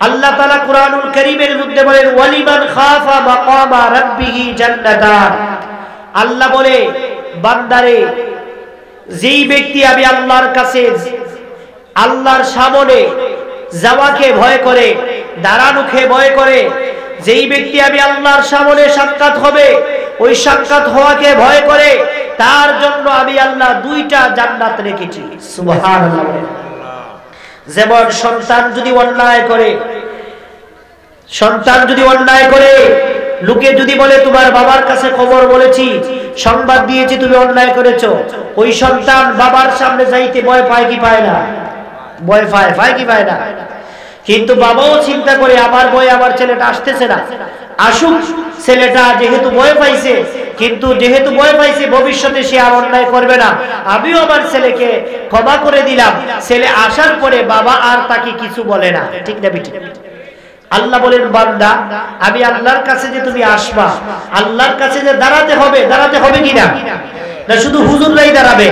আল্লাহ তাআলা কুরআনুল কারীমের মধ্যে বলেন ওয়ালিমান খাফা মাকামা রাব্বিহি জান্নাতান। আল্লাহ বলে বান্দারে, যেই ব্যক্তি আমি আল্লাহর কাছে আল্লাহর সামনে যাওয়াকে ভয় করে, দাঁড়ানোকে ভয় করে, যেই ব্যক্তি আমি আল্লাহর সামনে সাক্ষাৎ হবে, ওই সাক্ষাৎ হওয়াকে ভয় করে, তার জন্য আমি আল্লাহ দুইটা জান্নাত রেখেছি। সুবহানাল্লাহ। যেমন সন্তান যদি অন্যায় করে, লোকে যদি বলে তোমার বাবার কাছে খবর বলেছি, সংবাদ দিয়েছি তুমি অন্যায় করেছো, ওই সন্তান বাবার সামনে যাইতে ভয় পায় কি পায় না? ভয় পায় কি পায় না? কিন্তু বাবাও চিন্তা করে আমার ভয় আমার ছেলেটা আসতেছে না, আসুক, ছেলেটা যেহেতু ভয় পাইছে, কিন্তু যেহেতু ভয় পাইছে ভবিষ্যতে সে আর অন্যায় করবে না, আমিও আমার ছেলেকে ক্ষমা করে দিলাম। ছেলে আসার পরে বাবা আর তাকে কিছু বলে না, ঠিক না বেঠিক? আল্লাহ বলেন বান্দা, আমি আল্লাহর কাছে যে তুমি আসবা, আল্লাহর কাছে যে দাঁড়াতে হবে কিনা? না শুধু হুজুররাই দাঁড়াবে,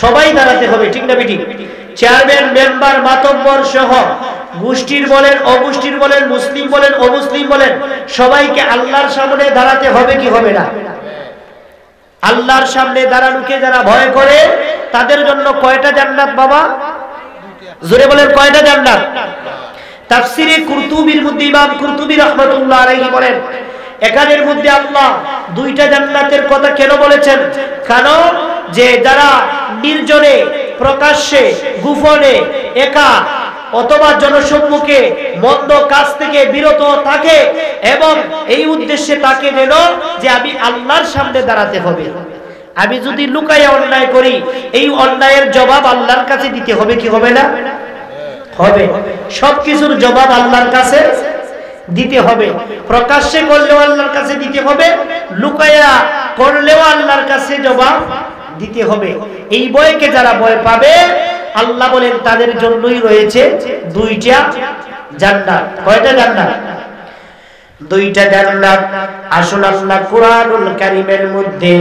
সবাই দাঁড়াতে হবে, ঠিক না বেঠিক? চেয়ারম্যান, মেম্বার, মাতব্বর সহ গোষ্ঠীর বলেন, অগোষ্ঠীর বলেন, মুসলিম বলেন, অমুসলিম বলেন, সবাইকে আল্লাহর সামনে দাঁড়াতে হবে কি হবে না? আল্লাহর সামনে দাঁড়ানোকে যারা ভয় করে তাদের জন্য কয়টা জান্নাত বাবা? জোরে বলেন, কয়টা জান্নাত? তাফসিরে কুরতুবির মধ্যে ইমাম কুরতুবি রাহমাতুল্লাহ আলাইহি বলেন, এখানের মধ্যে আল্লাহ দুইটা জান্নাতের কথা কেন বলেছেন? কারণ যে যারা নির্জনে, প্রকাশ্যে, গোপনে, একা অথবা জনসম্মুখে মন্দ কাজ থেকে বিরত থাকে এবং এই উদ্দেশ্যে তাকে যেন যে আমি আল্লাহর সামনে দাঁড়াতে হবে। আমি যদি লুকাইয়া অন্যায় করি, এই অন্যায়ের জবাব আল্লাহর কাছে দিতে হবে কি হবে না? হবে। সবকিছুর জবাব আল্লাহর কাছে দিতে হবে। প্রকাশ্যে করলেও আল্লাহর কাছে দিতে হবে, লুকাইয়া করলেও আল্লাহর কাছে জবাব দিতে হবে। এই ভয়কে যারা ভয় পাবে, আল্লাহ বলেন তাদের জন্যই রয়েছে দুইটা জান্নাত। কয়টা জান্নাত? দুইটা জান্নাত। আসুন আল্লাহ কুরআনুল কারীমের মধ্যে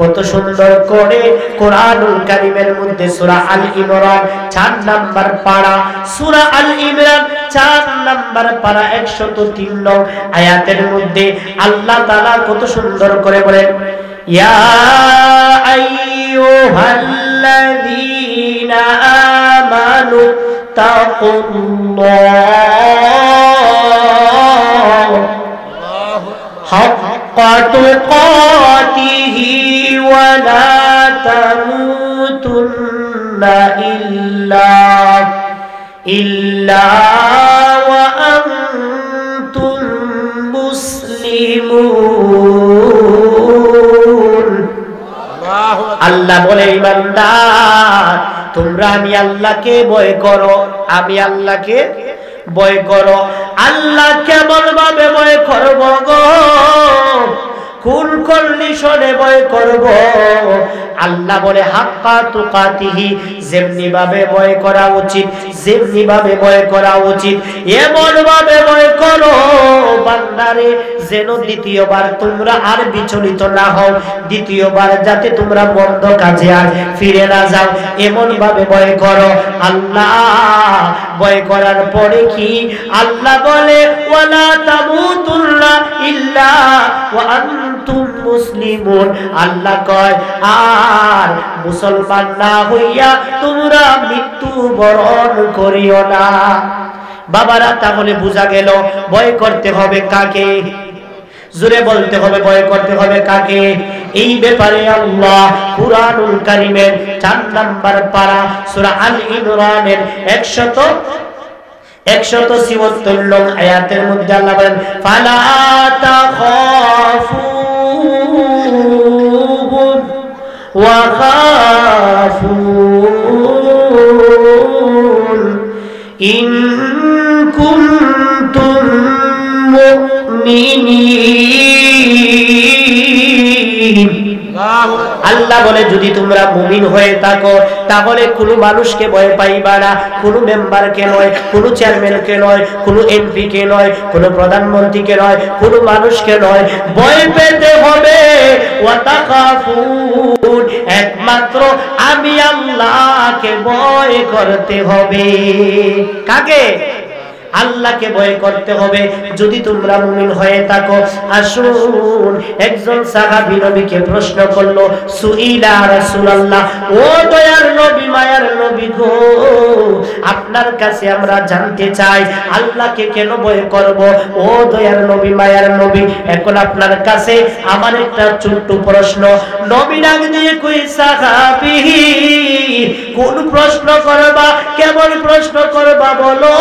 কত সুন্দর করে কুরআনুল কারীমের মধ্যে সূরা আল ইমরান 4 নাম্বার পারা, সূরা আল ইমরান 4 নাম্বার পারা 103 নং আয়াতের মধ্যে আল্লাহ তাআলা কত সুন্দর করে বলেন, ইয়া আইয়ুহাল্লাযীনা আমানু তাকুল্লাহ হাক্কা তুকাতিহি ওয়া লা তামুতুন্না ইল্লা ওয়া আনতুম মুসলিমুন। আল্লাহ বলে, ইমানদার তোমরা আমি আল্লাহকে ভয় করো, আমি আল্লাহকে ভয় করো। আল্লাহ কেমন ভাবে ভয় করব গো? কোন কন্ডিশনে ভয় করব? আল্লাহ বলে হাক্কা তুকাতিহি, যেমনি ভাবে ভয় করা উচিত, যেমনি ভাবে ভয় করা উচিত এমন ভাবে ভয় করো বান্দারে, যেন দ্বিতীয়বার তোমরা আর বিচলিত না হও, দ্বিতীয়বার যাতে তোমরা মন্দ কাজে আর ফিরে না যাও, এমন ভাবে ভয় করো। আল্লাহ ভয় করার পরে কি আল্লাহ বলে, ওয়ালা তামুতুন্না ইল্লা ওয়া আনতুম মুসলিমুন। আল্লাহ কয় আর মুসলমান না হইয়া তোমরা মৃত্যু বরণ করিও না। বাবারা, তাহলে বোঝা গেল ভয় করতে হবে কাকে? জোরে বলতে হবে, ভয় করতে হবে কাকে? এই ব্যাপারে আল্লাহ কুরআনুল কারীমের 4 নাম্বার পারা সূরা আল ইমরানের 174 নং আয়াতের মধ্যে আল্লাহ বলেন, ফালা তাখাফুহুম ওয়া খাফুন ইন কুনতুম মুমিনিন। আল্লাহ বলে, যদি তোমরা মুমিন হয়ে থাকো তাহলে কোনো মানুষকে ভয় পাইবা না, কোনো মেম্বারকে নয়, কোনো চেয়ারম্যানকে নয়, কোনো এমপিকে নয়, কোনো প্রধানমন্ত্রীকে নয়, কোনো মানুষকে নয়, ভয় পেতে হবে ওয়াতাখাফুন, একমাত্র আমি আল্লাহকে ভয় করতে হবে। কাকে? আল্লাহকে ভয় করতে হবে যদি তোমরা মুমিন হয়ে থাকো। আসুন, একজন সাহাবী নবীকে প্রশ্ন করলো, সুইলা রাসূলুল্লাহ, ও দয়ার নবী, মায়ার নবী গো, আপনার কাছে আমরা জানতে চাই আল্লাহকে কেন ভয় করব? ও দয়ার নবী, মায়ার নবী, এখন আপনার কাছে আমার একটা ছোট্ট প্রশ্ন। নবী ডাক দিয়ে কই, সাহাবী, কোন প্রশ্ন করবা, কেমন প্রশ্ন করবা বলো?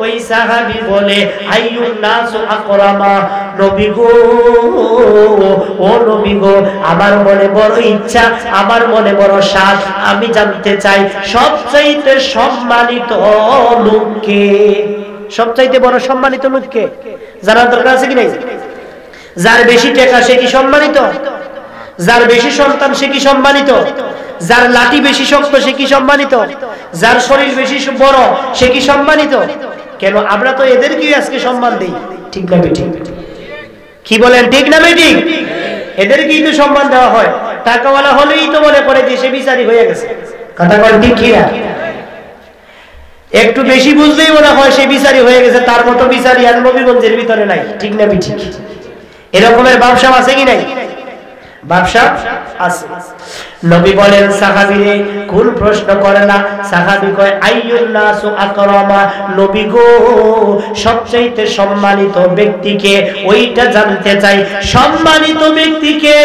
ওই সাহাবী বলে, আইয়ুন নাসু আকরামা। নবী গো, ও নবী গো, আমার মনে বড় ইচ্ছা, আমার মনে বড় সাধ, আমি জানতে চাই সবচাইতে সম্মানিত লোককে। সবচাইতে বড় সম্মানিত লোককে জানার দরকার আছে কি নাই? যার বেশি টাকা সে কি সম্মানিত? যার বেশি সন্তান সে কি সম্মানিত? যার লাঠি বেশি শক্ত সে কি সম্মানিত? যার শরীর বেশি বড় সে কি সম্মানিত? কেন আমরা তো এদেরকেই আজকে সম্মান দেই, ঠিক না বেঠিক? কি বলেন, ঠিক না বেঠিক? এদেরকেই তো সম্মান দেওয়া হয়। টাকাওয়ালা হলেই তো মনে করে যে সে বিচারী হয়ে গেছে। কথা বল ঠিক কি না? একটু বেশি বুঝলেই মনে হয় সে বিচারী হয়ে গেছে, তার মতো বিচারী আর নবীগঞ্জের ভিতরে নাই, ঠিক না বেঠিক? এরকমের ব্যবসা আছে কি নাই? ব্যবসা আছে। নবী বলেন, সাহাবীরে কোন প্রশ্ন করে না? সাহাবী কয়, আইয়ুন নাসু আকরামা। নবী গো, সবচেয়ে সম্মানিত ব্যক্তিকে, ওইটা জানতে চাই, সম্মানিত ব্যক্তিকে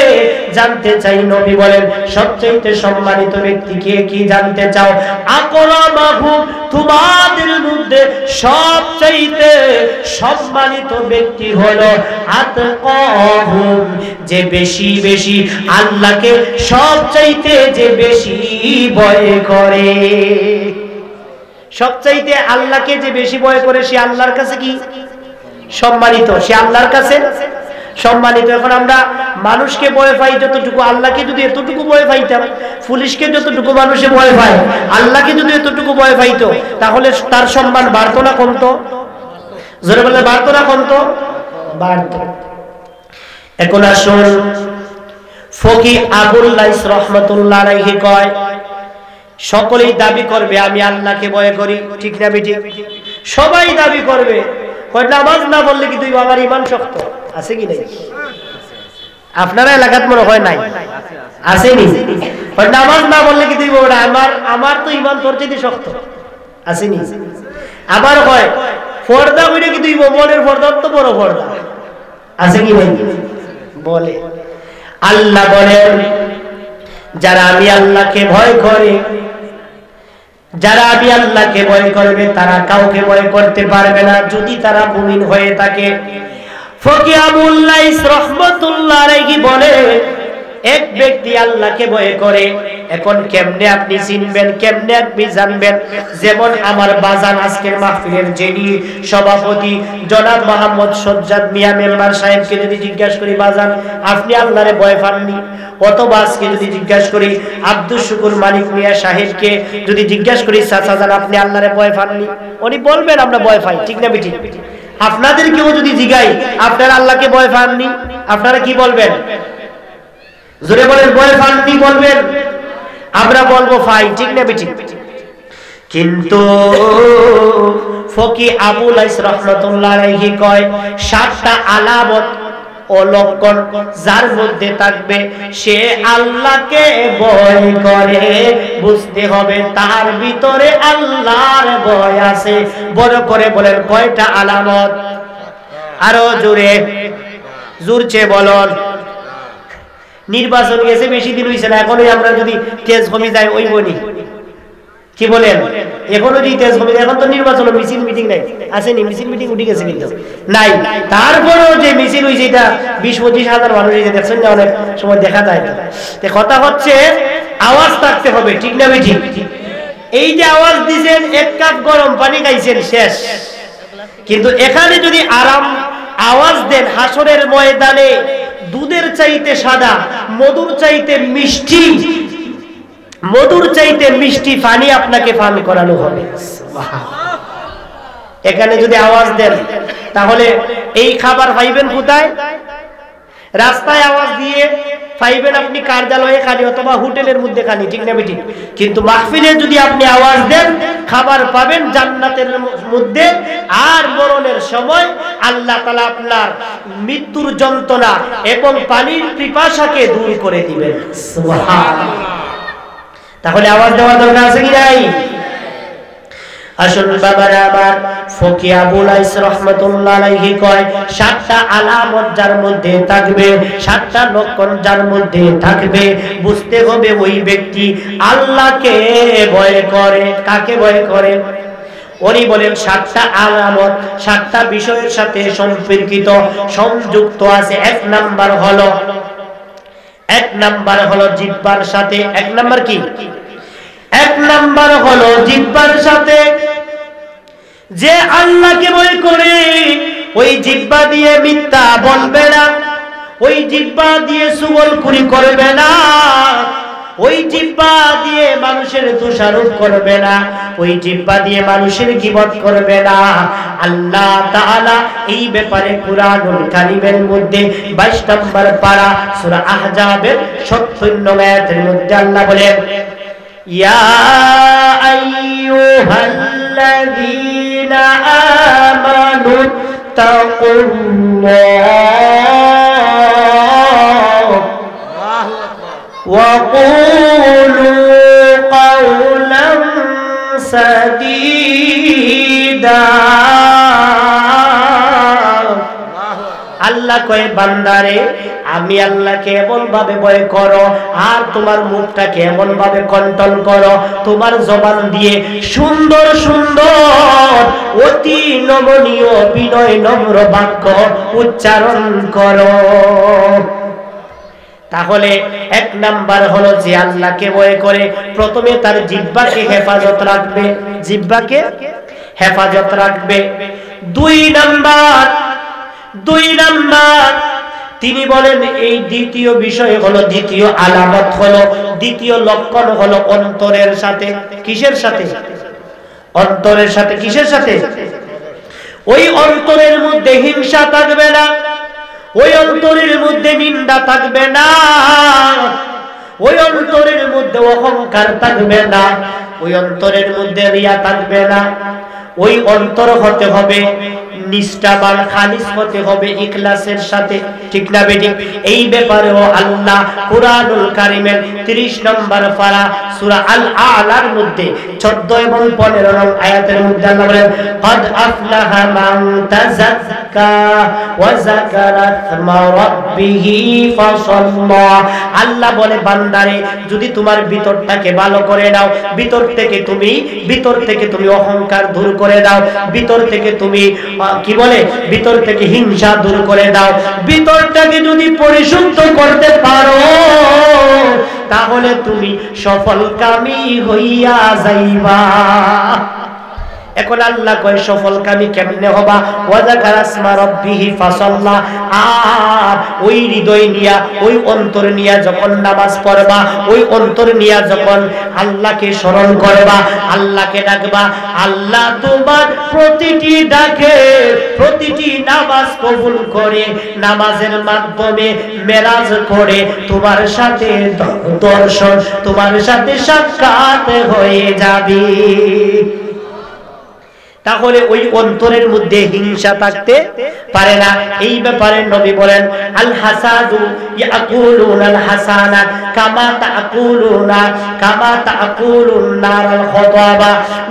জানতে চাই। নবী বলেন, সবচেয়ে সম্মানিত ব্যক্তিকে কি জানতে চাও? আকরামাহু, তোমাদের মধ্যে সবচেয়ে সম্মানিত ব্যক্তি হলো আতকাহুম, যে বেশি বেশি আল্লাহকে সবচাইতে যে বেশি ভয় করে। সবচাইতে আল্লাহকে যে বেশি ভয় করে সে আল্লাহর কাছে কি সম্মানিত? সে আল্লাহর কাছে সম্মানিত। এখন আমরা মানুষকে ভয় পাই যতটুকু, আল্লাহকে যদি এতটুকু ভয় পাইতাম, পুলিশকে যতটুকু মানুষে ভয় পায়, আল্লাহকে যদি এতটুকু ভয় পাইতো, তাহলে তার সম্মান বাড়তো না কমতো? জোরে বলে, বাড়তো না কমতো? বাড়তো। এখন আসুন, ফকি আবুল লাইস রহমাতুল্লাহ আলাইহি কয়, সকলেই দাবি করবে আমি আল্লাহকে ভয় করি, ঠিক না বেঠিক? সবাই দাবি করবে। কয়, নামাজ না বললে কি তুই আমার ঈমান শক্ত? আছে কি নাই? আপনারা এলাকাত মনে হয় নাই, আসেনি? কয়, নামাজ না বললে কি তুই বলবে আমার তো ঈমান তোর চেয়ে শক্ত, আসেনি? আবার কয়, পর্দা কইরে কি তুই মনের পর্দা তো বড় পর্দা, আছে কি নাই? বলে। আল্লাহ বলেন, যারা আমি আল্লাহকে ভয় করে, যারা আমি আল্লাহকে ভয় করবে তারা কাউকে ভয় করতে পারবে না যদি তারা মুমিন হয়ে থাকে। ফকি আবুল লাইস রাহমাতুল্লাহ আলাইহি বলে, এক ব্যক্তি আল্লাহকে ভয় করে। এখন কেমনে আপনি চিনবেন, কেমনে আপনি জানবেন? যেমন আমার বাজান আজকের মাহফিলের যিনি সভাপতি জনাব মোহাম্মদ সজ্জাদ মিয়া মেম্বার সাহেবকে যদি জিজ্ঞাসা করি, বাজান আপনি আল্লাহরে ভয় পাননি? অথবা আজকে যদি জিজ্ঞাসা করি আব্দুল শুকুর মালিক মিয়া সাহেবকে যদি জিজ্ঞাসা করি, চাচা জান আপনি আল্লাহরে ভয় পাননি? উনি বলবেন আমরা ভয় পাই, ঠিক না বেঠিক? আপনাদেরকেও যদি জিগাই আপনারা আল্লাহকে ভয় পাননি, আপনারা কি বলবেন? জোরে বলেন, ভয় পাননি বলবেন? আমরা বলবো পাই, ঠিক না বেঠিক? কিন্তু ফকি আবু লাইস রাহমাতুল্লাহ আলাইহি কয়, 7টা আলামত ও লক্ষণ যার মধ্যে থাকবে সে আল্লাহকে ভয় করে, বুঝতে হবে তার ভিতরে আল্লাহর ভয় আছে। বড় করে বলেন, কয়টা আলামত? আরো জোরে, জোরছে বলুন। নির্বাচন গেছে বেশি দিন হইছে না, এখনই আমরা যদি তেজ কমে যায় ওই বলি, কি বলেন? এখনো যদি তেজ কমে যায়, এখন তো নির্বাচন মিছিল মিটিং নাই, আসেনি? মিছিল মিটিং উঠে গেছে কিন্তু নাই। তারপরেও যে মিছিল হয়েছে এটা 20-25 হাজার মানুষ হয়েছে, দেখছেন না? অনেক সময় দেখা যায় না। কথা হচ্ছে আওয়াজ থাকতে হবে, ঠিক না বেঠিক? এই যে আওয়াজ দিয়েছেন, 1 কাপ গরম পানি খাইছেন, শেষ। কিন্তু এখানে যদি আরাম আওয়াজ দেন, হাসরের ময়দানে দুধের চাইতে সাদা, মধুর চাইতে মিষ্টি, মধুর চাইতে মিষ্টি পানি আপনাকে পান করানো হবে। এখানে যদি আওয়াজ দেন, তাহলে এই খাবার পাইবেন কোথায়? রাস্তায় আওয়াজ দিয়ে পাইবেন আপনি কার্যালয়ে খানি অথবা হোটেলের মধ্যে খানি, ঠিক না বেঠিক? কিন্তু মাহফিলে যদি আপনি আওয়াজ দেন খাবার পাবেন জান্নাতের মধ্যে। আর মরণের সময় আল্লাহ তাআলা আপনার মৃত্যুর যন্ত্রণা এবং পানির পিপাসাকে দূর করে দিবেন। সুবহানাল্লাহ। তাহলে আওয়াজ দেওয়া দরকার আছে কি নাই? আসুন বাবারা আমার, ফকি আবু লাইস রাহমাতুল্লাহ আলাইহি কয় 7টা আলামত যার মধ্যে থাকবে, 7টা লক্ষণ যার মধ্যে থাকবে, বুঝতে হবে ওই ব্যক্তি আল্লাহকে ভয় করে। কাকে ভয় করে? উনি বলেন 7টা আলামত 7টা বিষয়ের সাথে সম্পর্কিত সংযুক্ত আছে। এক নাম্বার হলো জিহ্বার সাথে। এক নাম্বার কি? এক নাম্বার হলো জিহ্বার সাথে। যে আল্লাহকে ভয় করে ওই জিহ্বা দিয়ে মিথ্যা বলবে না, ওই জিহ্বা দিয়ে চুগলখড়ি করবে না, ওই জিহ্বা দিয়ে মানুষের দোষারোপ করবে না, ওই জিহ্বা দিয়ে মানুষের গীবত করবে না। আল্লাহ তাআলা এই ব্যাপারে কুরআনুল কারীমের মধ্যে 22 নম্বর পারা সূরা আহজাবের 70 নম্বর আয়াতের মধ্যে আল্লাহ বলেন, ইয়া আইয়ুহাল্লাযীনা আমানু তাকুল্লাহ ওয়া কুলু কাওলান সাদীদা। আল্লাহ কয় বান্দারে আমি আল্লাহকে এমন ভাবে ভয় করো আর তোমার মুখটাকে এমন ভাবে কন্ট্রোল করো, তোমার জবান দিয়ে সুন্দর সুন্দর অতি নমনীয় বিনয় নম্র বাক্য উচ্চারণ করো। তাহলে এক নাম্বার হলো যে আল্লাহকে ভয় করে প্রথমে তার জিহ্বাকে হেফাজত রাখবে, জিহ্বাকে হেফাজত রাখবে। দুই নাম্বার তিনি বলেন এই দ্বিতীয় বিষয় হলো, দ্বিতীয় আলামত হলো, দ্বিতীয় লক্ষণ হলো অন্তরের সাথে। কিসের সাথে? অন্তরের সাথে। কিসের সাথে? ওই অন্তরের মধ্যে হিংসা থাকবে না, ওই অন্তরের মধ্যে নিন্দা থাকবে না, ওই অন্তরের মধ্যে অহংকার থাকবে না, ওই অন্তরের মধ্যে রিয়া থাকবে না। ওই অন্তর হতে হবে নিষ্ঠাবান, খালিস হতে হবে ইখলাসের সাথে, ঠিক না বেটি? এই ব্যাপারেও আল্লাহ কুরআনুল কারীমের 30 নম্বর পারা সূরা আল আলার মধ্যে 14 এবং 15 নং আয়াতের মধ্যে আল্লাহ বলেন, ক্বাদ আফলাহা মান তাযাক্কা ওয়া যাকারা ইসমা রাব্বিহি ফাসাল্লা। আল্লাহ বলে বান্দারে যদি তোমার ভিতরটাকে ভালো করে নাও, ভিতর থেকে তুমি অহংকার দূর করে দাও, ভিতর থেকে তুমি কি বলে ভিতর থেকে হিংসা দূর করে দাও, ভিতরটাকে যদি পরিশুদ্ধ করতে পারো তাহলে তুমি সফলকামী হইয়া যাইবা। এখন আল্লাহ কয় সফলকামী কেমনে হবা? ওয়া যাকারা ইসমা রাব্বিহি ফাসাল্লা। আর ওই হৃদয় নিয়া, ওই অন্তর নিয়া যখন নামাজ পড়বা, ওই অন্তর নিয়া যখন আল্লাহকে স্মরণ করবা, আল্লাহকে ডাকবা, আল্লাহ তোমার প্রতিটি ডাকে, প্রতিটি নামাজ কবুল করে নামাজের মাধ্যমে মেরাজ করে তোমার সাথে দর্শন, তোমার সাথে সাক্ষাৎ হয়ে যাবে। তাহলে ওই অন্তরের মধ্যে হিংসা থাকতে পারে না। এই ব্যাপারে নবী বলেন, আল হাসাদু ইয়াকুলুনাল হাসানাত কামা তাকুলুন নারাল খাতাবা।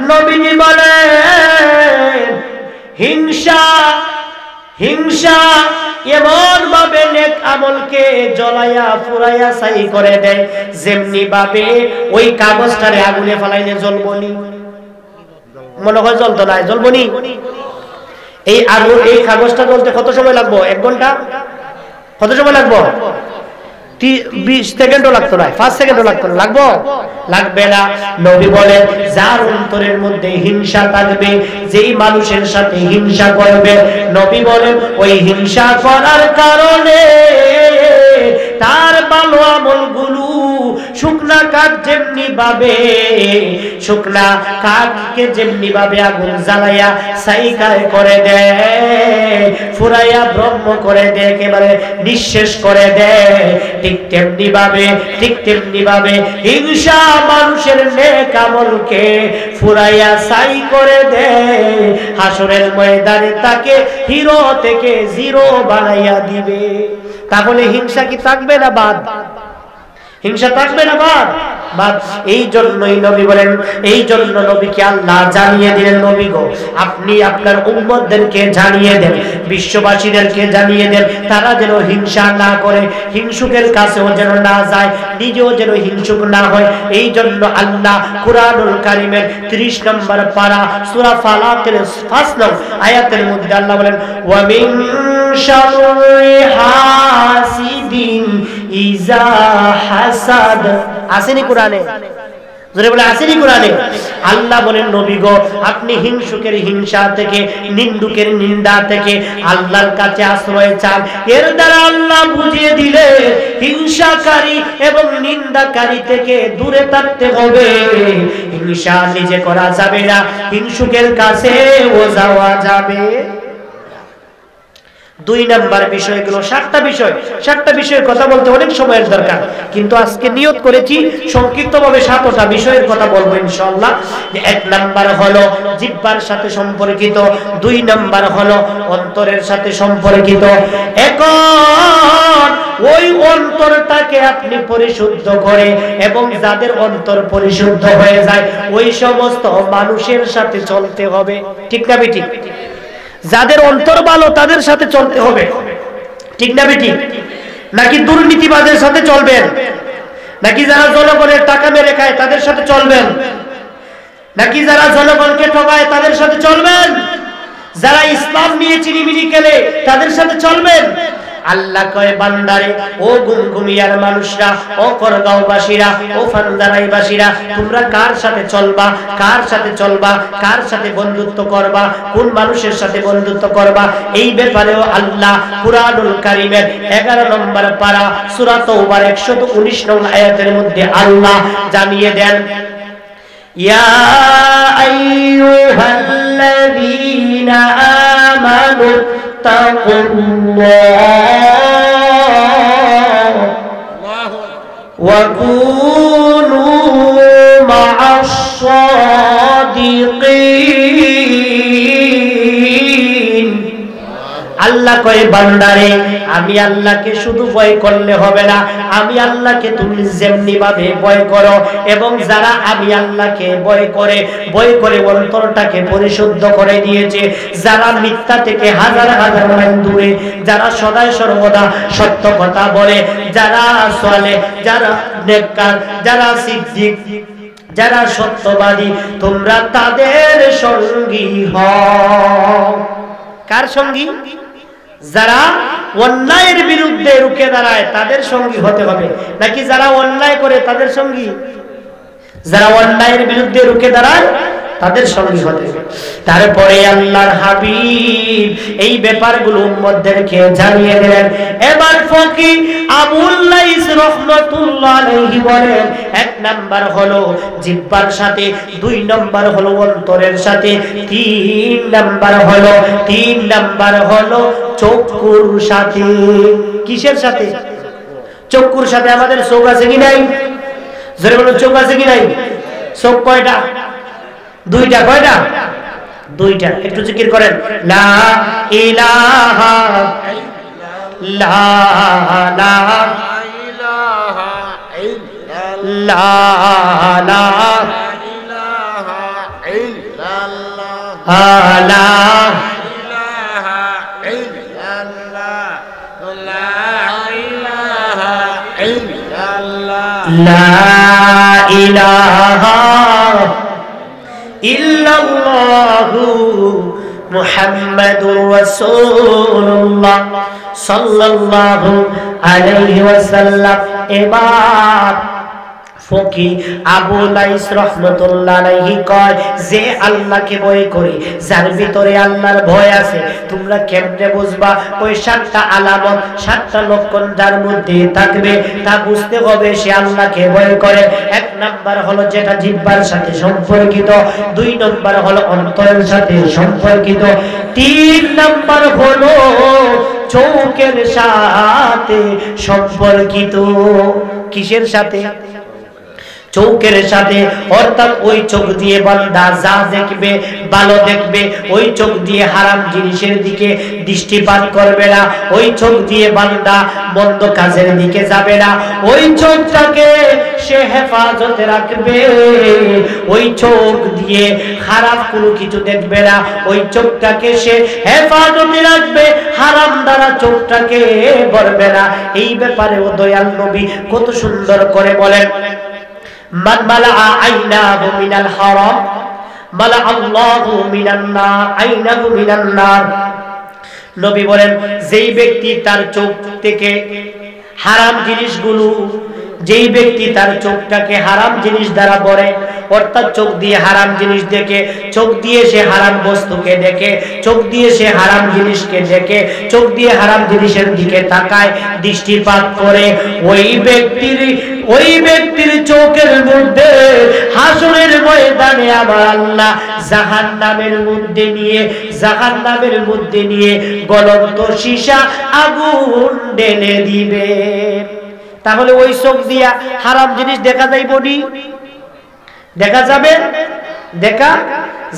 নবীজি বলেন হিংসা এমন ভাবে নেক আমলকে জ্বলায়া পুরাইয়া ছাই করে দেয়, যেমনি ভাবে ওই কাগজটারে আগুনে ফেলাইলে জ্বলবনি, মনে হয় জ্বলতো না, জ্বলবনি। এই আগুন, এই কাগজটা জ্বলতে কত সময় লাগবো? 1 ঘন্টা? কত সময় লাগবো? 20 সেকেন্ডও লাগতো না, 5 সেকেন্ডও লাগতো না, লাগবে না। নবী বলেন যার অন্তরের মধ্যে হিংসা থাকবে, যেই মানুষের সাথে হিংসা করবে, নবী বলেন ওই হিংসা করার কারণে তার ভালো আমলগুলো শুকনা কাঠ যেমনি ভাবে শুকনা কাঠকে যেমনি ভাবে আগুন জ্বালাইয়া ছাইকায় করে দেয়, ফুরাইয়া ব্রহ্ম করে দেয়, একেবারে নিঃশেষ করে দেয়, ঠিক তেমনি ভাবে হিংসা মানুষের নেক আমলকে ফুরাইয়া ছাই করে দেয়, হাসরের ময়দানে তাকে হিরো থেকে জিরো বানাইয়া দিবে। তাহলে হিংসা কি থাকবে না বাদ? হিংসা থাকবে না বাদ? এই জন্যই নবী বলেন, এই জন্য নবীকে আল্লাহ জানিয়ে দিলেন, নবী গো আপনি আপনার উম্মতদেরকে জানিয়ে দেন, বিশ্ববাসীদেরকে জানিয়ে দেন, তারা যেন হিংসা না করে, হিংসুকের কাছেও যেন না যায়, নিজেও যেন হিংসুক না হয়। এই জন্য আল্লাহ কুরআনুল কারীমের 30 নম্বর পারা সূরা ফালাকের 5 নং আয়াতের মধ্যে আল্লাহ বলেন, ওয়া মিন শাররি হাসিদিন ইজা হাসাদ। আসেনি কোরআনে? জোরে বলে আসেনি কোরআনে? আল্লাহ বলেন নবী গো আপনি হিংসুকের হিংসা থেকে, নিন্দুকের নিন্দা থেকে আল্লাহর কাছে আশ্রয় চান। এর দ্বারা আল্লাহ বুঝিয়ে দিলে হিংসাকারী এবং নিন্দাকারী থেকে দূরে থাকতে হবে। হিংসা নিজে করা যাবে না, হিংসুকের কাছে ও যাওয়া যাবে। 2 নাম্বার বিষয়গুলো 7টা বিষয়ের কথা বলতে অনেক সময়ের দরকার, কিন্তু আজকে নিয়ত করেছি সংক্ষিপ্তভাবে 7টা বিষয়ের কথা বলবো ইনশাআল্লাহ। 1 নাম্বার হলো জিহ্বার সাথে সম্পর্কিত, 2 নাম্বার হলো অন্তরের সাথে সম্পর্কিত। এখন ওই অন্তরটাকে আপনি পরিশুদ্ধ করে, এবং যাদের অন্তর পরিশুদ্ধ হয়ে যায় ওই সমস্ত মানুষের সাথে চলতে হবে, ঠিক না বেটি? যাদের অন্তর ভালো তাদের সাথে চলতে হবে, ঠিক না বেটি? নাকি দুর্নীতিবাজের সাথে চলবেন? নাকি যারা জনগণের টাকা মেরে খায় তাদের সাথে চলবেন? নাকি যারা জনগণকে ঠকায় তাদের সাথে চলবেন? যারা ইসলাম নিয়ে চিনিমিনি খেলে তাদের সাথে চলবেন? আল্লাহ কয় বান্দারে, ও গুমগুমিয়ার মানুষরা, ও করগাঁওবাসীরা, ও ফান্দারাইবাসীরা, তোমরা কার সাথে চলবা, কার সাথে চলবা, কার সাথে বন্ধুত্ব করবা, কোন মানুষের সাথে বন্ধুত্ব করবা, এই ব্যাপারেও আল্লাহ কুরআনুল কারীমের 11 নম্বর পারা সূরা তাওবার 119 নং আয়াতের মধ্যে আল্লাহ জানিয়ে দেন, ইয়া আইয়ুহাল্লাযীনা আমানু তাকুল্লাহ ওয়া কুনু মা'আস সাদিকিন। আল্লাহ কয় বান্দারে আমি আল্লাহকে শুধু ভয় করলে হবে না, আমি আল্লাহকে তুমি যেমনি ভাবে ভয় করো, এবং যারা আমি আল্লাহকে ভয় করে অন্তরটাকে পরিশুদ্ধ করে দিয়েছে, যারা মিথ্যা থেকে হাজার হাজার মাইল দূরে, যারা সদায় সর্বদা সত্য কথা বলে, যারা সালেহ, যারা নেককার, যারা সিদ্দিক, যারা সত্যবাদী, তোমরা তাদের সঙ্গী হও। কার সঙ্গী? যারা অন্যায়ের বিরুদ্ধে রুখে দাঁড়ায় তাদের সঙ্গী হতে হবে, নাকি যারা অন্যায় করে তাদের সঙ্গী? যারা অন্যায়ের বিরুদ্ধে রুখে দাঁড়ায় তাদের সঙ্গী হতে হবে। তারপরে আল্লাহর হাবিব এই ব্যাপারগুলো উম্মতদেরকে জানিয়ে দিলেন। এবার ফকিহ আবুল লাইস রাহমাতুল্লাহ আলাইহি বলেন, 1 নাম্বার হলো জিহ্বার সাথে, 2 নাম্বার হলো অন্তরের সাথে, 3 নাম্বার হলো চক্ষুর সাথে। কিসের সাথে? চক্ষুর সাথে। আমাদের চোখ আছে কি নাই? জোরে বলুন, চোখ আছে কি নাই? চোখ কয়টা? 2টা। কয়টা? 2টা। একটু জিকির করেন, লা ইলাহা ইল্লাল্লাহ, লা ইলাহা ইল্লাল্লাহ, লা ইলাহা ইল্লাল্লাহ, লা ইলাহা ইল্লাল্লাহু মুহাম্মাদুর রাসূলুল্লাহ সাল্লাল্লাহু আলাইহি ওয়াসাল্লাম। এবার ফকি আবু লাইস রাহমাতুল্লাহ আলাইহি কয় যে আল্লাহকে ভয় করে, যার ভিতরে আল্লাহর ভয় আছে, তোমরা কেমনে বুঝবা? ওই 7টা আলামত, 7টা লক্ষণ যার মধ্যে থাকবে তা বুঝতে হবে সে আল্লাহকে ভয় করে। 1 নাম্বার হলো যেটা জিহ্বার সাথে সম্পর্কিত, 2 নাম্বার হলো অন্তরের সাথে সম্পর্কিত, 3 নাম্বার হলো চোখের সাথে সম্পর্কিত। কিসের সাথে? চোখের সাথে। অর্থাৎ ওই চোখ দিয়ে বান্দা যা দেখবে, ভালো দেখবে, ওই চোখ দিয়ে হারাম জিনিসের দিকে দৃষ্টিপাত করবে না, ওই চোখ দিয়ে বান্দা মন্দ কাজের দিকে যাবে না, ওই চোখটাকে সে হেফাজতে রাখবে, ওই চোখ দিয়ে খারাপ কোনো কিছু দেখবে না, ওই চোখটাকে সে হেফাজতে রাখবে, হারাম দ্বারা চোখটাকে ভরবে না। এই ব্যাপারে ও দয়াল নবী কত সুন্দর করে বলেন, মান মালাআ আইনাহু মিনাল হারাম মালা আল্লাহু মিনান নার আইনাহু মিনান নার। নবী বলেন যেই ব্যক্তি তার চোখ থেকে হারাম জিনিসগুলো, যেই ব্যক্তি তার চোখটাকে হারাম জিনিস দ্বারা ভরে, অর্থাৎ চোখ দিয়ে হারাম জিনিস দেখে, চোখ দিয়ে সে হারাম বস্তুকে দেখে, চোখ দিয়ে সে হারাম জিনিসকে দেখে, চোখ দিয়ে হারাম জিনিসের দিকে তাকায়, দৃষ্টিপাত করে, ওই ব্যক্তির চোখের মধ্যে হাসরের ময়দানে আমার আল্লাহ জাহান্নামের মধ্যে নিয়ে জ্বলন্ত সীসা আগুন ঢেলে দিবে। তাহলে ওই চোখ দিয়া হারাম জিনিস দেখা যাইবনি? দেখা যাবে? দেখা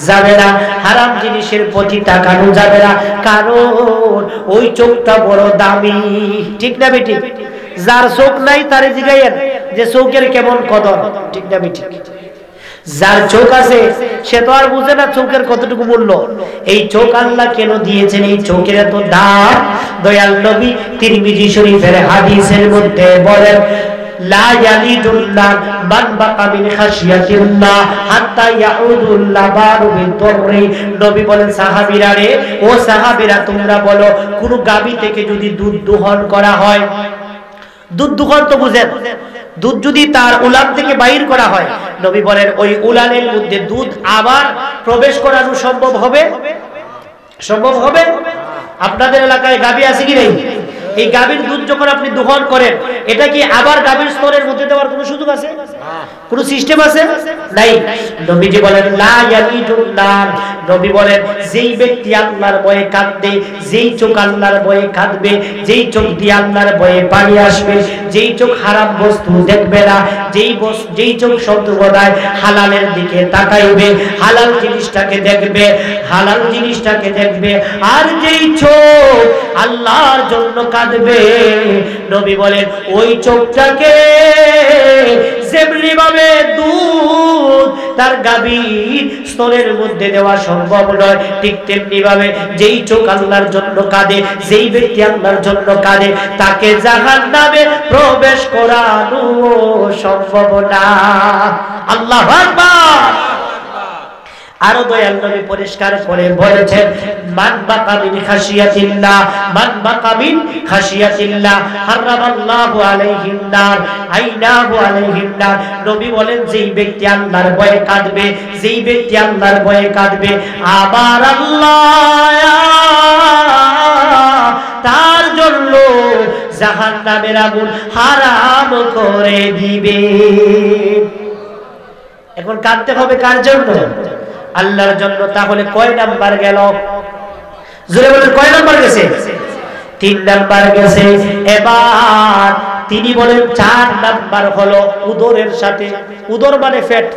যাবে না। হারাম জিনিসের প্রতি তাকানো যাবে না, কারণ ওই চোখটা বড় দামি। ঠিক না বেটি? যার চোখ নাই তারে জিগাইয়েন যে চোখের কেমন কদর। ঠিক না বেটি? যার চোখ আছে সে তো আর বুঝে না চোখের কতটুকু মূল্য। এই চোখ আল্লাহ কেন দিয়েছেন, এই চোখের এত দাম? দয়াল নবী তিরমিজি শরীফের হাদিসের মধ্যে বলেন, লা ইয়ালিদুল নার মান বাকা মিন খাশিয়াতিল্লাহ হাত্তা ইয়াউদুল লাবারু বিদররি। নবী বলেন, সাহাবীরা রে, ও সাহাবীরা তোমরা বলো, কোন গাবি থেকে যদি দুধ দোহন করা হয়, দুধ দোহন তো বুঝেন, দুধ যদি তার উলান থেকে বাইর করা হয়, নবী বলেন ওই উলানের মধ্যে দুধ আবার প্রবেশ করানো সম্ভব হবে? সম্ভব হবে? আপনাদের এলাকায় গাবি আছে কি নেই? এই গাভীর দুধ যখন আপনি দোহন করেন, এটা কি আবার গাভীর স্তরের মধ্যে দেওয়ার কোনো সুযোগ আছে? কোনো সিস্টেম আছে? নাই। নবীজি বলেন লা ইয়ালিদুন নার। নবী বলেন যেই ব্যক্তি আল্লাহর ভয়ে কাঁদবে, যেই চোখ আল্লাহর ভয়ে কাঁদবে, যেই চোখ দিয়ে আল্লাহর ভয়ে পানি আসবে, যেই চোখ হারাম বস্তু দেখবে না, যেই চোখ সর্বদাই হালালের দিকে তাকাইবে, হালাল জিনিসটাকে দেখবে, হালাল জিনিসটাকে দেখবে, আর যেই চোখ আল্লাহর জন্য কাঁদবে, নবী বলেন ওই চোখটাকে যেমনি ভাবে দুধ তার গাভীর স্তনের মধ্যে দেওয়া সম্ভব নয়, ঠিক তেমনি ভাবে যেই চোখ আল্লাহর জন্য কাঁদে, যেই ব্যক্তি আল্লাহর জন্য কাঁদে, তাকে জাহান্নামে প্রবেশ করানো সম্ভব না। আল্লাহু আকবার। আরো দয়াল নবী পরিষ্কার করে বলেছেন, মান বাকা মিন খাশিয়াতিল্লাহ, মান বাকা মিন খাশিয়াতিল্লাহ হারামাল্লাহু আলাইহিন নার আইনাহু আলাইহিন নার। নবী বলেন যেই ব্যক্তি আল্লাহর ভয়ে কাঁদবে, যেই ব্যক্তি আল্লাহর ভয়ে কাঁদবে, আবার আল্লাহ তার জন্য জাহান্নামের আগুন হারাম করে দিবে। এখন কাঁদতে হবে কার জন্য? আল্লাহর জন্য। তাহলে কয় নাম্বার গেল? জোরে বলেন, কয় নাম্বার গেছে? 3 নাম্বার গেছে। এবার তিনি বলেন 4 নাম্বার হলো উদরের সাথে। উদর মানে পেট।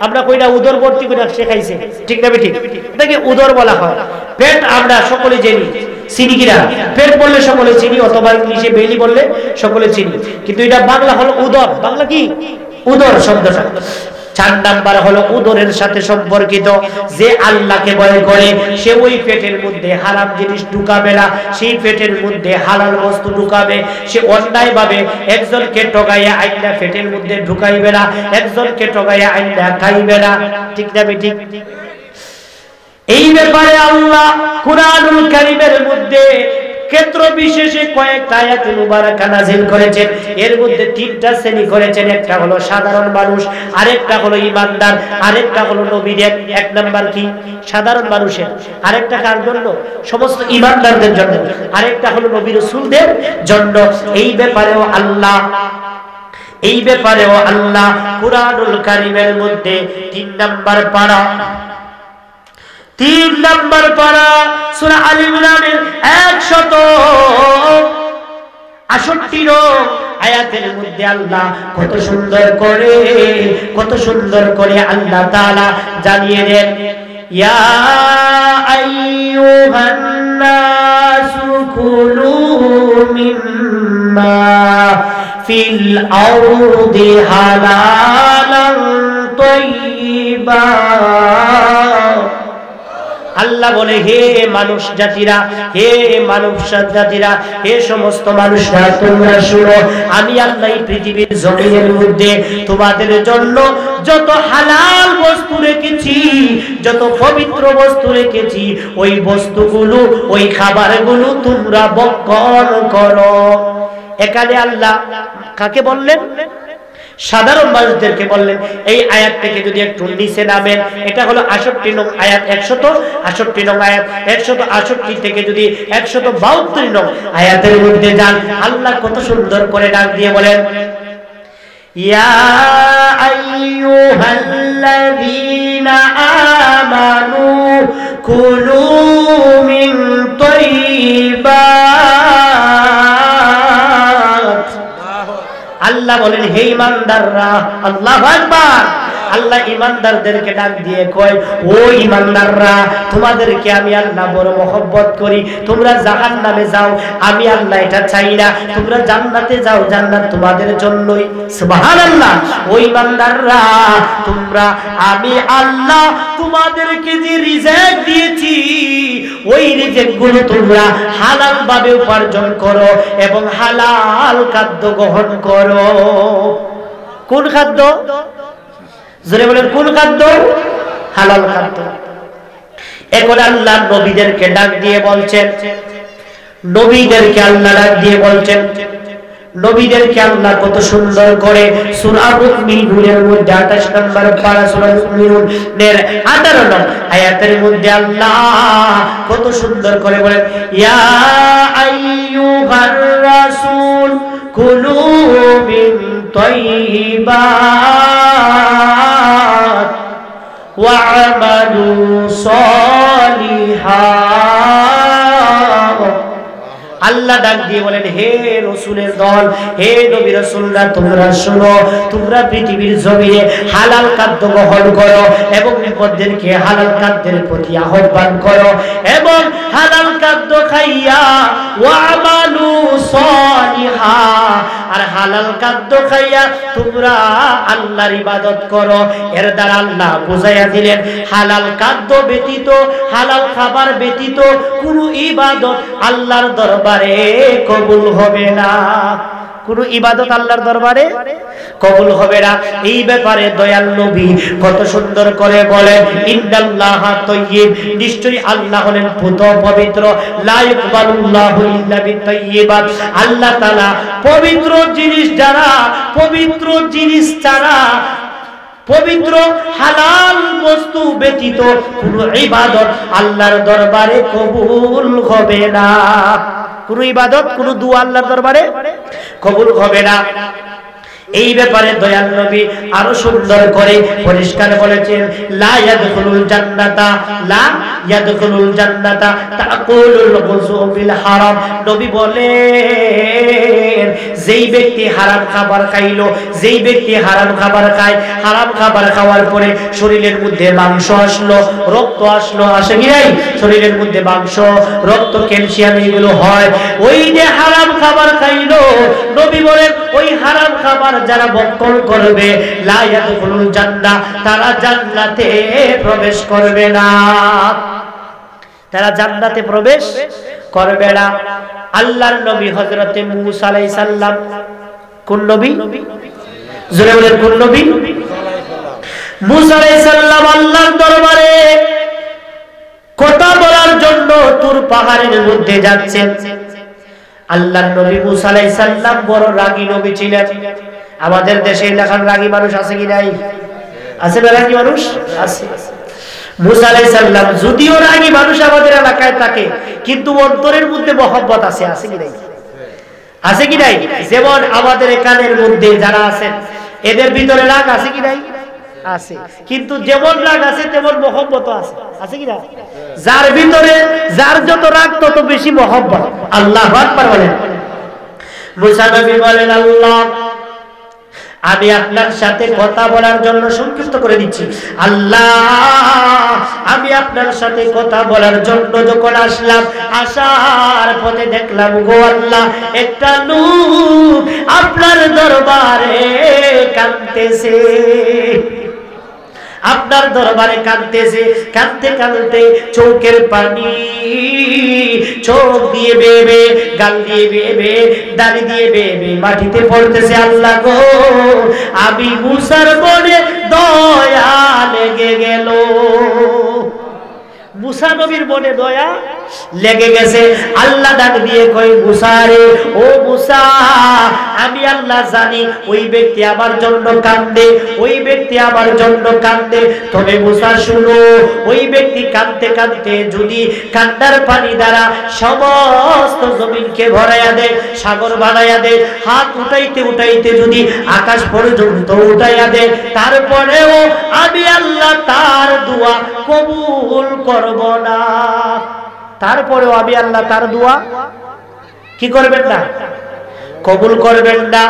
আমরা কইনা উদর ভর্তি করে শেখাইছে, ঠিক না বেঠিক? এটাকে উদর বলা হয়। পেট আমরা সকলে জানি, চিনি কিনা? পেট বললে সকলে চিনি, অথবা ইংলিশে বেলি বললে সকলে চিনি, কিন্তু এটা বাংলা হলো উদর। বাংলা কি? উদর শব্দটা। 4 নাম্বার হলো উদরের সাথে সম্পর্কিত। যে আল্লাহকে ভয় করে সে ওই পেটের মধ্যে হারাম জিনিস ঢুকাবে না, সেই পেটের মধ্যে হালাল বস্তু ঢুকাবে। সে অন্যায় ভাবে একজনকে ঠকাইয়া আইনা পেটের মধ্যে ঢুকাইবে না, একজনকে ঠকাইয়া আইনা খাইবে না, ঠিক না বেঠিক? এই ব্যাপারে আল্লাহ কুরআনুল কারীমের মধ্যে ক্ষেত্র বিশেষে কয়েকটা আয়াত মুবারাকা নাযিল করেছেন। এর মধ্যে তিনটা শ্রেণী করেছেন। একটা হলো সাধারণ মানুষ, আরেকটা হলো ঈমানদার, আরেকটা হলো নবীদের। এক নাম্বার কি? সাধারণ মানুষের। আরেকটা কার জন্য? সমস্ত ঈমানদারদের জন্য। আরেকটা হলো নবী রাসূলদের জন্য। এই ব্যাপারেও আল্লাহ কুরআনুল কারীমের মধ্যে 3 নাম্বার পারা সূরা আল ইমরানের 168 আয়াতের মধ্যে আল্লাহ কত সুন্দর করে আল্লাহ তাআলা জানিয়ে দেন, ইয়া আইয়ুহান নাসু কুলু মিম্মা ফিল আরদি হালালান তাইয়্যিবা। আল্লাহ বলে, হে মানুষ জাতিরা, হে সমস্ত মানুষরা, তোমরা শুনো, আমি আল্লাহ পৃথিবীর জমিনের মধ্যে তোমাদের জন্য যত হালাল বস্তু রেখেছি, যত পবিত্র বস্তু রেখেছি, ওই বস্তুগুলো, ওই খাবারগুলো তোমরা ভক্ষণ করো। এখানে আল্লাহ কাকে বললেন? সাধারণ মানুষদেরকে বললেন। এই আয়াত থেকে যদি একটু নিচে নামেন, এটা হলো 68 নং আয়াত, 168 নং আয়াত। 168 থেকে যদি 172 নং আয়াতের মধ্যে যান, আল্লাহ কত সুন্দর করে ডাক দিয়ে বলেন, ইয়া আইয়ুহাল্লাযীনা আমানু কুলু মিন তাইয়্যিবাত। আল্লাহ বলেন, হে ঈমানদাররা, আল্লাহু আকবার। আল্লাহ ঈমানদারদেরকে ডাক দিয়ে কয়, ও ঈমানদাররা, তোমাদেরকে আমি আল্লাহ বড় মহব্বত করি। তোমরা জাহান্নামে যাও, আমি আল্লাহ এটা চাই না। তোমরা জান্নাতে যাও, জান্নাত তোমাদের জন্যই। সুবহানাল্লাহ। ও ঈমানদাররা, তোমরা, আমি আল্লাহ তোমাদেরকে যে রিজিক দিয়েছি, ওই রিজিকগুলো তোমরা হালাল ভাবে উপার্জন করো এবং হালাল খাদ্য গ্রহণ করো। কোন খাদ্য? জোরে বলেন, কোন খাদ্য? হালাল খাদ্য। এখন আল্লাহ নবীদেরকে ডাক দিয়ে বলছেন, নবীদেরকে আল্লাহ কত সুন্দর করে সূরা মুমিনুনের মধ্যে 28 নম্বর পারা, সূরা মুমিনুনের 18 নম্বর আয়াতের মধ্যে আল্লাহ কত সুন্দর করে বলেন, ইয়া আইয়ুহার রাসূল কুলু মিন তাইয়্যিবাত ওয়া'মালু সালিহান। আল্লাহ ডাক দিয়ে বলেন, হে রাসূলের দল, হে নবী রাসূলরা, তোমরা শুনো, তোমরা পৃথিবীর জমিনে হালাল খাদ্য গ্রহণ করো এবং বিপদদেরকে হালাল খাদ্যের প্রতি আহ্বান করো এবং হালাল খাদ্য খাইয়া ওয়া'মালু সালিহা, আর হালাল খাদ্য খাইয়া তোমরা আল্লাহর ইবাদত করো। এর দ্বারা আল্লাহ বুঝাইয়া দিলেন, হালাল খাদ্য ব্যতীত, হালাল খাবার ব্যতীত কোনো ইবাদত আল্লাহর দরবারে কবুল হবে না। কোন ইবাদত আল্লাহর দরবারে কবুল হবে না। এই ব্যাপারে দয়াল নবী কত সুন্দর করে বলেন, ইন্নাল্লাহা তাইয়্যিব, নিশ্চয়ই আল্লাহ হলেন পবিত্র, লা ইয়াকবালুল্লাহু ইল্লা বিত-তাইয়্যিবাত। আল্লাহ তাআলা পবিত্র জিনিস ছাড়া, পবিত্র হালাল বস্তু ব্যতীত কোন ইবাদত আল্লাহর দরবারে কবুল হবে না। কোন ইবাদত, কোন দুআ আল্লাহর দরবারে কবুল হবে না। এই ব্যাপারে দয়াল নবী আরো সুন্দর করে পরিষ্কার বলেছেন, লা ইয়াদখুলুল জান্নাতা তাকুলুল গুযু বিল হারাম। নবী বলেন, যেই ব্যক্তি হারাম খাবার খাইলো, যেই ব্যক্তি হারাম খাবার খায়, হারাম খাবার খাওয়ার পরে শরীরের মধ্যে মাংস আসলো, রক্ত আসলো, আসে কি নাই? শরীরের মধ্যে মাংস, রক্ত, ক্যালসিয়াম এগুলো হয়, ওই যে হারাম খাবার খাইলো, নবী বলেন ওই হারাম খাবার যারা ভক্ষণ করবে, লা ইয়াদখুলুল জান্নাহ, তারা জান্নাতে প্রবেশ করবে না, তারা জান্নাতে প্রবেশ করবে না। আল্লাহর নবী হযরতে মূসা আলাইহিস সালাম, কোন নবী? জোরে বলেন, কোন নবী? মূসা আলাইহিস সালাম আল্লাহর দরবারে কথা বলার জন্য তুর পাহাড়ের মধ্যে যাচ্ছেন। আল্লাহর নবী মুসা আলাইহিস সালাম বড় রাগী নবী ছিলেন। আমাদের দেশে এলাকার রাগী মানুষ আছে কি নাই? আছে না রাগী মানুষ? আছে। মুসা আলাইহিস সালাম যদিও রাগী মানুষ আমাদের এলাকায় থাকে, কিন্তু অন্তরের মধ্যে মহব্বত আছে। আছে কি নাই? আছে কি নাই? যেমন আমাদের এখানের মধ্যে যারা আছেন এদের ভিতরে রাগ আছে কি নাই? আছে। কিন্তু যেমন রাগ আছে তেমন মহব্বত আছে। আছে কি না? যার ভিতরে যার যত রাগ তত বেশি মহব্বত। আল্লাহু আকবার বলেন। মুসা নবী বলেন, আল্লাহ আমি আপনার সাথে কথা বলার জন্য সংক্ষিপ্ত করে দিচ্ছি। আল্লাহ আমি আপনার সাথে কথা বলার জন্য যখন আসলাম, আসার পথে দেখলাম গো আল্লাহ একটা লোক আপনার দরবারে কাঁদতেছে, আপনার দরবারে কাঁদতেছে। কাঁদতে কাঁদতে চোখের পানি চোখ দিয়ে বেবে, গাল দিয়ে বেবে, দাড়ি দিয়ে বেবে মাটিতে পড়তেছে। আল্লাহ গো আমি মুসার মনে দয়া লেগে গেল। মুসা নবীর মনে দয়া লেগে গেছে। আল্লাহ ডাক দিয়ে কয়, মুসা রে, ও মুসা আমি আল্লাহ জানি ওই ব্যক্তি আমার জন্য কাঁদে, ওই ব্যক্তি আমার জন্য কাঁদে। তবে মুসা শুনো, ওই ব্যক্তি কাঁদতে কাঁদতে যদি কান্নার পানি দ্বারা সমস্ত জমিনকে ভরাইয়া দেয়, সাগর বানাইয়া দেয়, হাত উঠাইতে উঠাইতে যদি আকাশ পর্যন্ত উঠাইয়া দেয়, তারপরেও আমি আল্লাহ তার দোয়া কবুল করব না। তারপরেও আমি আল্লাহ তার দোয়া কি করবেন না? কবুল করবেন না।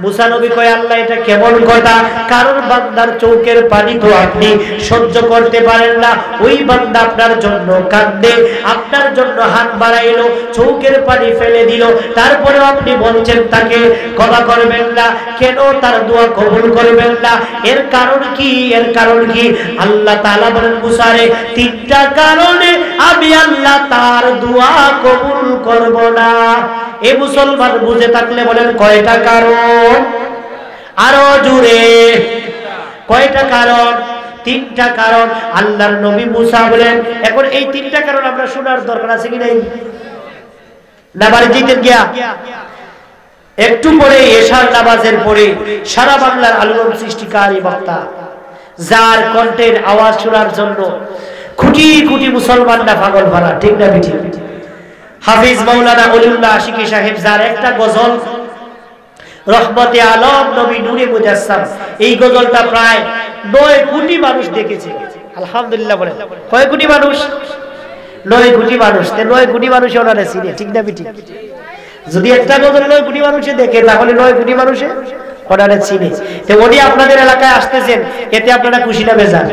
মুসা নবী কয়, আল্লাহ এটা কেমন কথা? কারণ বান্দার চোখের পানি তো আপনি সহ্য করতে পারেন না। ওই বান্দা আপনার জন্য কাঁদে, আপনার জন্য হাত বাড়াইলো, চোখের পানি ফেলে দিল, তারপরেও আপনি বলছেন তাকে ক্ষমা করবেন না। কেন তার দোয়া কবুল করবেন না? এর কারণ কি? এর কারণ কি? আল্লাহ তাআলা বলেন, মুসা রে, তিনটা কারণে আমি আল্লাহ তার দোয়া কবুল করব না। এ মুসলমান বুঝে থাকলে বলেন কয়টা কারণ? আরো জোরে, কয়টা কারণ? তিনটা কারণ। আল্লাহর নবী মুসা বলেন। এখন এই তিনটা কারণ আমরা শোনার দরকার আছে কি নাই? না বাড়ি যেতে গিয়া একটু পরে এশার নামাজের পরে সারা বাংলার আলোড়ন সৃষ্টিকারী বক্তা, যার কণ্ঠের আওয়াজ শোনার জন্য কোটি কোটি মুসলমানরা পাগল ভরা, ঠিক না বেঠিক? হাফিজ মাওলানা ওলিউল্লাহ আশিকি সাহেব, যার একটা গজল রহমতে আলম নবী নূরে মুজাসসাম, এই গজলটা প্রায় 9 কোটি মানুষ দেখেছে। আলহামদুলিল্লাহ বলেন। কয় কোটি মানুষ? 9 কোটি মানুষ। 9 কোটি মানুষ ওনারা চিনে, ঠিক না বেঠিক? যদি একটা গজল 9 কোটি মানুষে দেখে, তাহলে 9 কোটি মানুষে ওনারা চিনে। তো উনি আপনাদের এলাকায় আসতেছেন, এতে আপনারা খুশি না বেজার?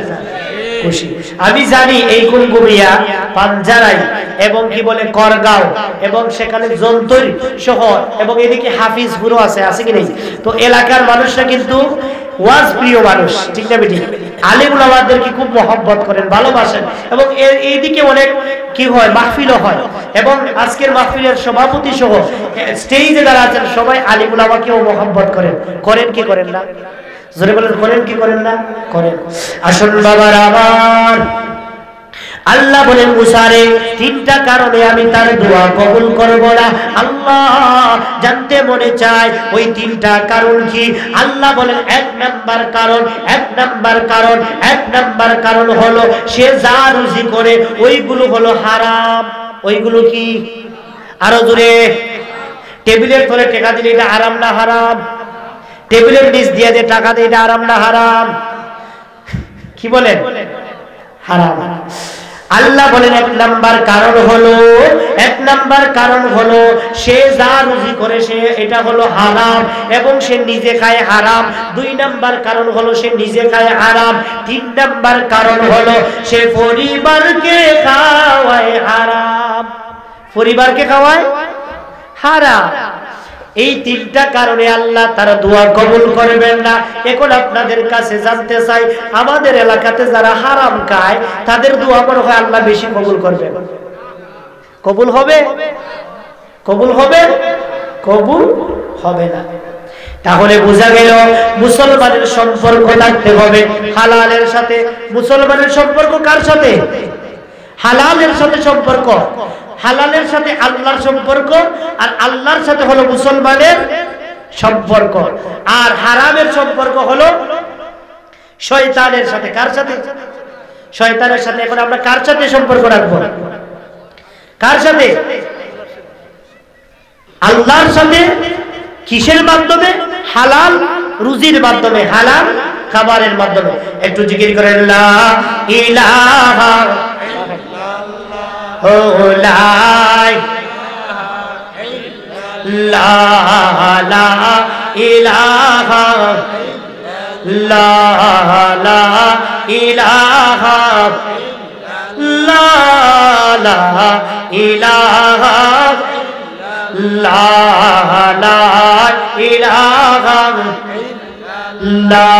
খুশি। আমি জানি এই কুলগুমিয়া, পাঞ্জারাই এবং কি বলে করগাঁও এবং সেখানে জন্তরি শহর এবং এদিকে হাফিজপুরও আছে, আছে কি নেই? তো এলাকার মানুষরা কিন্তু ওয়াজ প্রিয় মানুষ, ঠিক না বেঠিক? আলিম ওলামাদেরকে খুব মহব্বত করেন, ভালোবাসেন। এবং এইদিকে অনেক কি হয়, মাহফিলও হয়। এবং আজকের মাহফিলের সভাপতি সহ স্টেজে যারা আছেন সবাই আলিম ওলামাকেও মহব্বত করেন। করেন কি করেন না? জোরে বলেন, করেন কি করেন না? করেন। আসুন বাবার আমার, আল্লাহ বলেন মুসা রে, তিনটা কারণে আমি তার দোয়া কবুল করব না। আল্লাহ জানতে মনে চায় ওই তিনটা কারণ কি? আল্লাহ বলেন, এক নাম্বার কারণ হলো সে যা রুজি করে ওইগুলো হলো হারাম। ওইগুলো কি? আরো জোরে। টেবিলের তলে টাকা দিলে এটা হারাম না হারাম? টেবিলের নিচ দিয়ে যে টাকা দিয়ে এটা হারাম না হারাম? কি বলেন? হারাম। আল্লাহ বলেন এক নাম্বার কারণ হলো সে যা রুজি করে সে এটা হলো হারাম এবং সে নিজে খায় হারাম। 2 নাম্বার কারণ হলো সে নিজে খায় হারাম। 3 নাম্বার কারণ হলো সে পরিবারকে খাওয়ায় হারাম। পরিবারকে খাওয়ায় হারাম। এই তিনটা কারণে আল্লাহ তার দোয়া কবুল করবেন না। এখন আপনাদের কাছে জানতে চাই, আমাদের এলাকাতে যারা হারাম খায় তাদের দোয়া মনে হয় আল্লাহ বেশি কবুল করবেন। কবুল হবে? কবুল হবে? কবুল হবে না। তাহলে বোঝা গেল মুসলমানের সম্পর্ক থাকতে হবে হালালের সাথে। মুসলমানের সম্পর্ক কার সাথে? হালালের সাথে সম্পর্ক। হালালের সাথে আল্লাহর সম্পর্ক, আর আল্লাহর সাথে হলো মুসলমানের সম্পর্ক, আর হারামের সম্পর্ক হলো শয়তানের সাথে। কার সাথে? শয়তানের সাথে। এখন আমরা কার সাথে সম্পর্ক রাখবো? কার সাথে? আল্লাহর সাথে। কিসের মাধ্যমে? হালাল রুজির মাধ্যমে, হালাল খাবারের মাধ্যমে। একটু জিকির করেন লা ইলাহা ইল্লাল্লাহ লা ইলাহা লা ইলাহা লা ইলাহা লা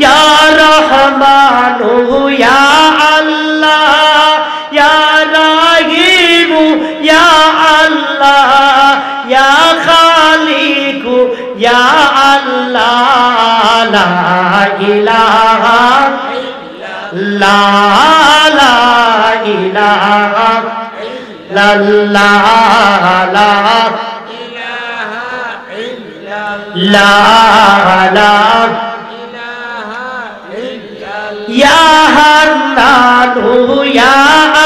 ইয়া রহমানু ইয়া আল্লাহ ইয়া রাহিমু ইয়া আল্লাহ ইয়া খালিকু ইয়া আল্লাহ লা ইলাহা লা ইলাহা ইল্লাল্লাহ লা ইয়া হান্নানু ইয়া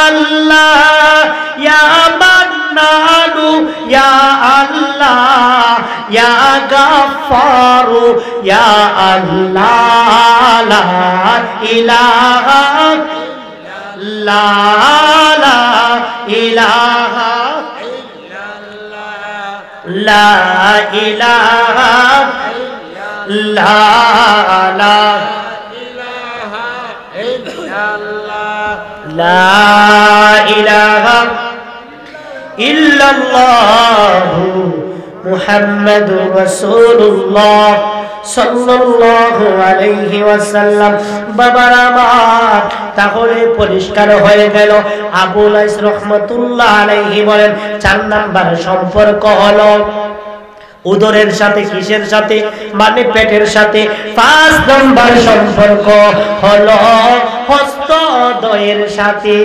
আল্লাহ ইয়া মান্নানু ইয়া আল্লাহ ইয়া গাফফারু ইয়া আল্লাহ লা ইলাহা লা ইলাহা লা ইলাহা লা লা ইলাহা ইল্লাল্লাহু মুহাম্মাদুর রাসূলুল্লাহ সাল্লাল্লাহু আলাইহি ওয়াসাল্লাম। বাবারা আমার, তাহলে পরিষ্কার হয়ে গেল। আবু লাইস রাহমাতুল্লাহ আলাইহি বলেন 4 নাম্বার সম্পর্ক হলো উদরের সাথে। কিসের সাথে? মানে পেটের সাথে। 5 নাম্বার সম্পর্ক হলো হস্তদ্বয়ের সাথে।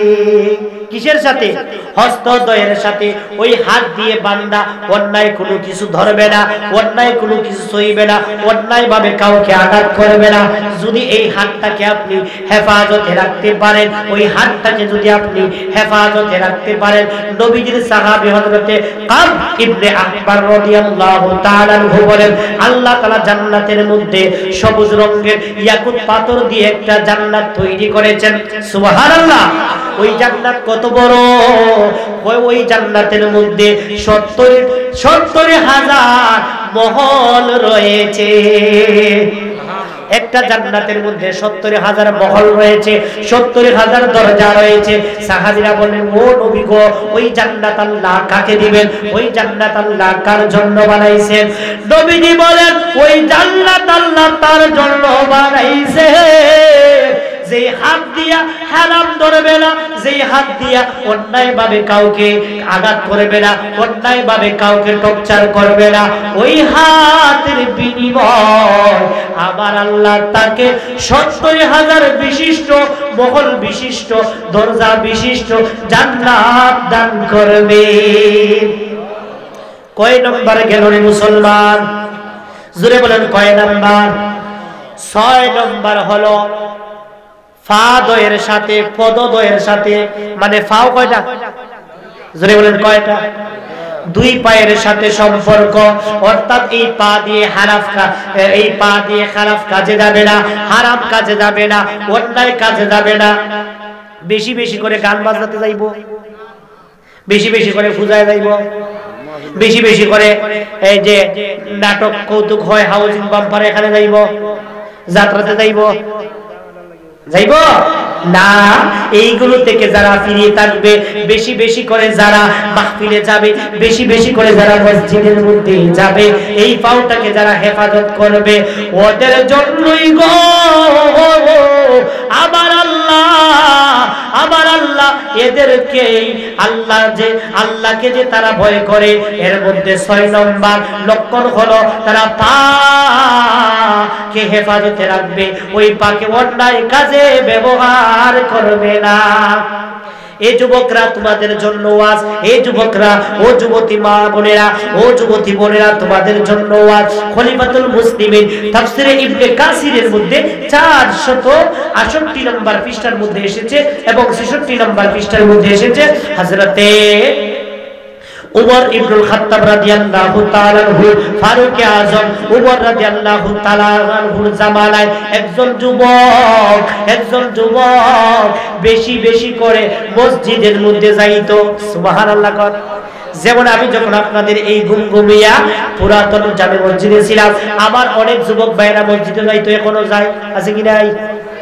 কিসের সাথে? হস্তদ্বয়ের সাথে। ওই হাত দিয়ে বান্দা অন্যায় কোনো কিছু ধরবে না, অন্যায় কোনো কিছু সইবে না, অন্যায় ভাবে কাউকে আঘাত করবে না। যদি এই হাতটাকে আপনি হেফাজতে রাখতে পারেন, ওই হাতটাকে যদি আপনি হেফাজতে রাখতে পারেন, নবীজির সাহাবী হযরতে কাব ইবনে আহবার রাদিয়াল্লাহু তাআলা আনহু বলেন, আল্লাহ তাআলা জান্নাতের মধ্যে সবুজ রঙের ইয়াকুত পাথর দিয়ে একটা জান্নাত তৈরি করেছেন। সুবহানাল্লাহ। ওই জান্নাত কত বড়! ওই জান্নাতের মধ্যে 70,000 মহল রয়েছে। একটা জান্নাতের মধ্যে 70,000 মহল রয়েছে, 70,000 দরজা রয়েছে। সাহাবীরা বলেন, ও নবী গো, ওই জান্নাত আল্লাহ কাকে দিবেন? ওই জান্নাত আল্লাহ কার জন্য বানাইছেন? নবীজি বলেন, ওই জান্নাত আল্লাহ তার জন্য বানাইছে যেই হাত দিয়া হারাম ধরবে না, যেই হাত দিয়া অন্যায় ভাবে কাউকে আঘাত করবে না, অন্যায় ভাবে কাউকে টর্চার করবে না। ওই হাতের বিনিময় আমার আল্লাহ তাকে 70,000 বিশিষ্ট, মহল বিশিষ্ট, দরজা বিশিষ্ট জান্নাত দান করবে। কয় নম্বরে গেল রে মুসলমান? জোরে বলেন, কয় নাম্বার? 6 নম্বর হলো ফাদয়ের সাথে, পদদ্বয়ের সাথে। মানে ফাও কয়টা? জোরে বলেন, কয়টা? 2 পায়ের সাথে সম্পর্ক। অর্থাৎ এই পা দিয়ে এই পা দিয়ে খারাপ কাজে যাবে না, হারাম কাজে যাবে না, অন্যায় কাজে যাবে না। বেশি বেশি করে গান বাজাতে যাইবো, বেশি বেশি করে পূজায় যাইব, বেশি বেশি করে এই যে নাটক কৌতুক হয় হাউজিং বাম্পার এখানে যাইব, যাত্রাতে যাইব যাইব না। এইগুলো থেকে যারা ফিরিয়ে থাকবে, বেশি বেশি করে যারা মাহফিলে যাবে, বেশি বেশি করে যারা মসজিদের মধ্যে যাবে, এই পাওটাকে যারা হেফাজত করবে, ওদের জন্যই গো আমার আল্লাহ এদেরকে আল্লাহকে যে তারা ভয় করে, এর মধ্যে 6 নম্বর লক্ষণ হলো তারা পাকে হেফাজতে রাখবে, ওই পাকে অন্যায় কাজে ব্যবহার করবে না। এই যুবকরা তোমাদের জন্য ওয়াজ, এই যুবকরা, ও যুবতী মা বোনেরা, ও যুবতী বোনেরা, তোমাদের জন্য ওয়াজ। খলিফাতুল মুসলিমিন তাফসিরে ইবনে কাসিরের মধ্যে 468 নম্বর পৃষ্ঠার মধ্যে এসেছে এবং 66 নম্বর পৃষ্ঠার মধ্যে এসেছে, হযরতে উমর ইবনুল খাত্তাব রাদিয়াল্লাহু তাআলা আনহু, ফারুক আযম উমর রাদিয়াল্লাহু তাআলা আনহুর জামানায় একজন যুবক বেশি বেশি করে মসজিদের মধ্যে যাইতো। সুবহানাল্লাহ। যেমন আমি যখন আপনাদের এই গুমগুমিয়া পুরাতন জামে মসজিদে ছিলাম, আমার অনেক যুবক ভাইরা মসজিদে যাইতো, এখনো যায়, আছে কি নাই?